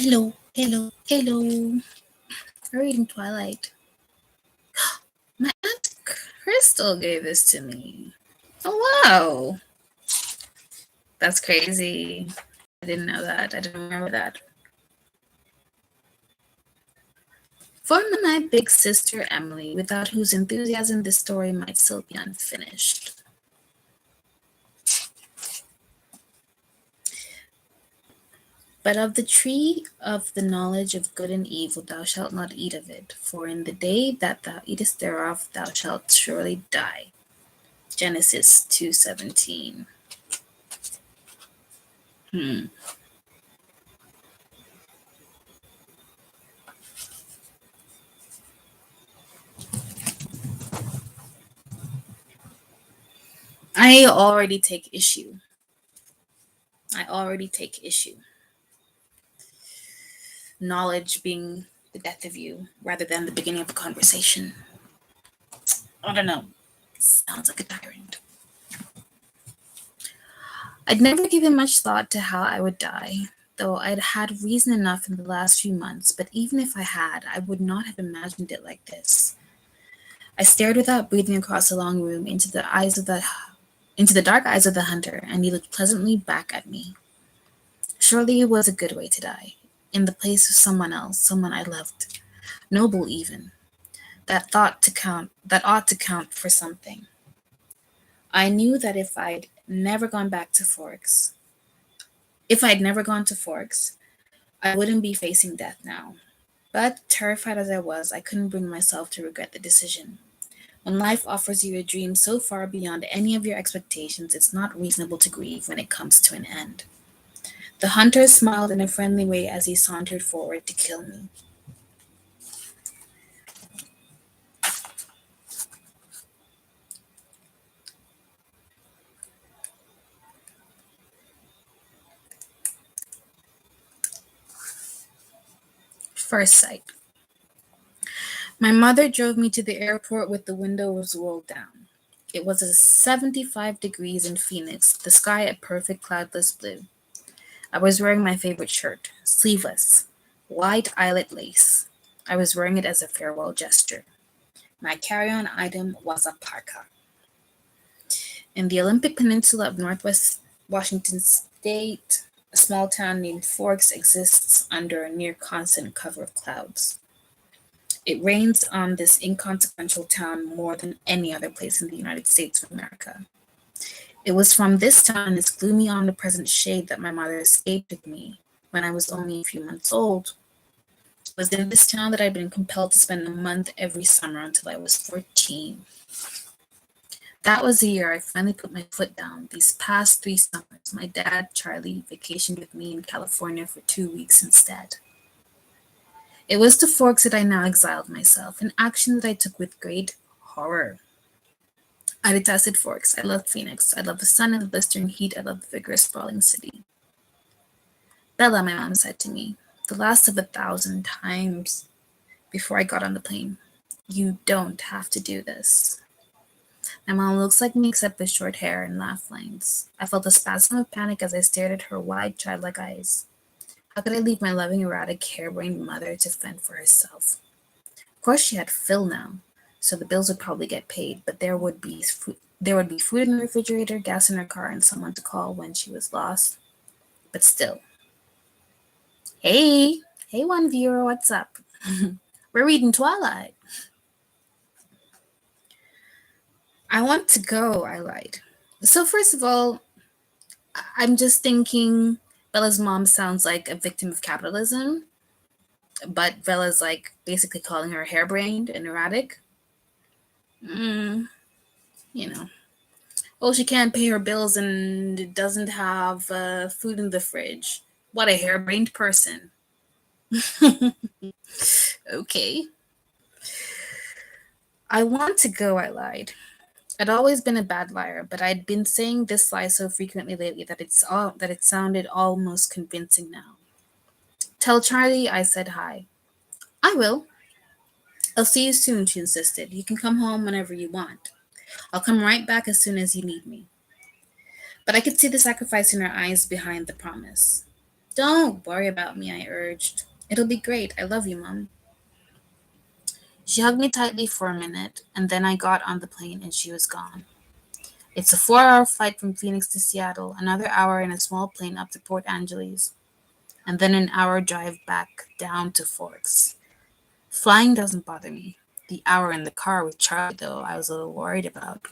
Hello, hello, hello. We're reading Twilight. My aunt Crystal gave this to me. Oh wow, that's crazy. I didn't know that. I didn't remember that. For my big sister Emily, without whose enthusiasm this story might still be unfinished. But of the tree of the knowledge of good and evil thou shalt not eat of it, for in the day that thou eatest thereof thou shalt surely die. Genesis 2:17. I already take issue. I already take issue. Knowledge being the death of you rather than the beginning of a conversation. I don't know. Sounds like a tyrant. I'd never given much thought to how I would die, though I'd had reason enough in the last few months, but even if I had, I would not have imagined it like this. I stared without breathing across the long room into the dark eyes of the hunter, and he looked pleasantly back at me. Surely it was a good way to die, in the place of someone else, someone I loved, noble even. That ought to count for something. I knew that if I'd never gone to Forks, I wouldn't be facing death now. But terrified as I was, I couldn't bring myself to regret the decision. When life offers you a dream so far beyond any of your expectations, it's not reasonable to grieve when it comes to an end. The hunter smiled in a friendly way as he sauntered forward to kill me. First sight. My mother drove me to the airport with the windows rolled down. It was 75 degrees in Phoenix, the sky a perfect cloudless blue. I was wearing my favorite shirt, sleeveless, white eyelet lace. I was wearing it as a farewell gesture. My carry-on item was a parka. In the Olympic Peninsula of Northwest Washington State, a small town named Forks exists under a near constant cover of clouds. It rains on this inconsequential town more than any other place in the United States of America. It was from this town and its gloomy omnipresent shade that my mother escaped with me when I was only a few months old. It was in this town that I'd been compelled to spend a month every summer until I was 14. That was the year I finally put my foot down. These past 3 summers, my dad, Charlie, vacationed with me in California for 2 weeks instead. It was to Forks that I now exiled myself, an action that I took with great horror. I detested Forks. I loved Phoenix. I loved the sun and the blistering heat. I loved the vigorous, sprawling city. Bella, my mom said to me, the last of 1,000 times before I got on the plane, you don't have to do this. My mom looks like me except with short hair and laugh lines. I felt a spasm of panic as I stared at her wide, childlike eyes. How could I leave my loving, erratic, harebrained mother to fend for herself? Of course, she had Phil now, so the bills would probably get paid, but there would be food in the refrigerator, gas in her car, and someone to call when she was lost. But still. Hey, one viewer, what's up? We're reading Twilight. I want to go, I lied. So first of all, I'm just thinking Bella's mom sounds like a victim of capitalism, but Bella's like basically calling her harebrained and erratic. You know. Oh, she can't pay her bills and doesn't have food in the fridge. What a harebrained person. Okay. I want to go, I lied. I'd always been a bad liar, but I'd been saying this lie so frequently lately that it sounded almost convincing now. Tell Charlie I said hi. I will. I'll see you soon, she insisted. You can come home whenever you want. I'll come right back as soon as you need me. But I could see the sacrifice in her eyes behind the promise. Don't worry about me, I urged. It'll be great. I love you, Mom. She hugged me tightly for a minute, and then I got on the plane and she was gone. It's a 4 hour flight from Phoenix to Seattle, another hour in a small plane up to Port Angeles, and then an hour drive back down to Forks. Flying doesn't bother me. The hour in the car with Charlie, though, I was a little worried about.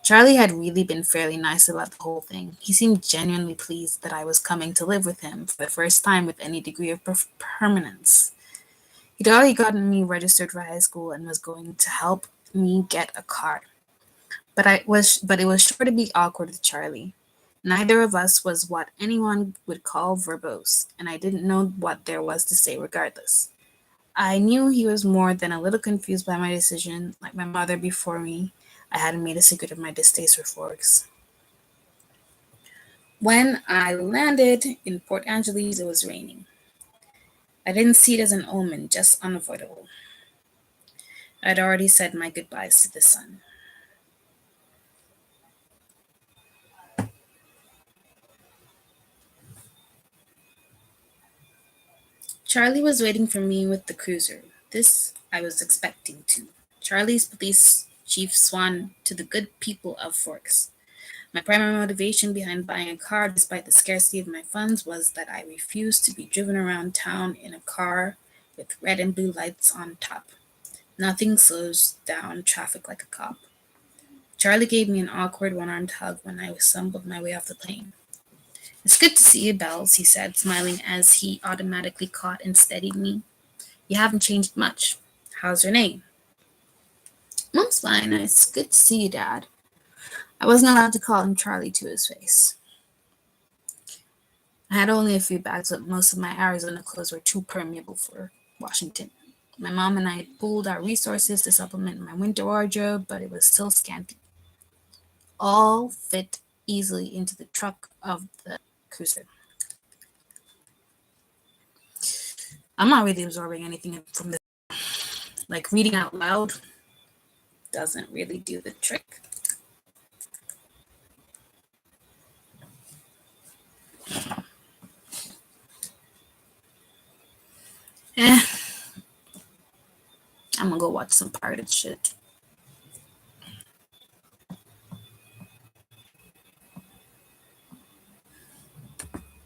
Charlie had really been fairly nice about the whole thing. He seemed genuinely pleased that I was coming to live with him for the first time with any degree of permanence. He'd already gotten me registered for high school and was going to help me get a car. But it was sure to be awkward with Charlie. Neither of us was what anyone would call verbose, and I didn't know what there was to say regardless. I knew he was more than a little confused by my decision, like my mother before me. I hadn't made a secret of my distaste for forks. When I landed in Port Angeles, it was raining. I didn't see it as an omen, just unavoidable. I'd already said my goodbyes to the sun. Charlie was waiting for me with the cruiser. This I was expecting to. Charlie's police chief swan to the good people of Forks. My primary motivation behind buying a car, despite the scarcity of my funds, was that I refused to be driven around town in a car with red and blue lights on top. Nothing slows down traffic like a cop. Charlie gave me an awkward one armed hug when I stumbled my way off the plane. It's good to see you, Bells, he said, smiling as he automatically caught and steadied me. You haven't changed much. How's Renee? Mom's fine. It's good to see you, Dad. I wasn't allowed to call him Charlie to his face. I had only a few bags, but most of my Arizona clothes were too permeable for Washington. My mom and I had pooled our resources to supplement my winter wardrobe, but it was still scanty. All fit easily into the truck of the cruiser. I'm not really absorbing anything from this. Like reading out loud doesn't really do the trick. Eh, I'm gonna go watch some pirated shit.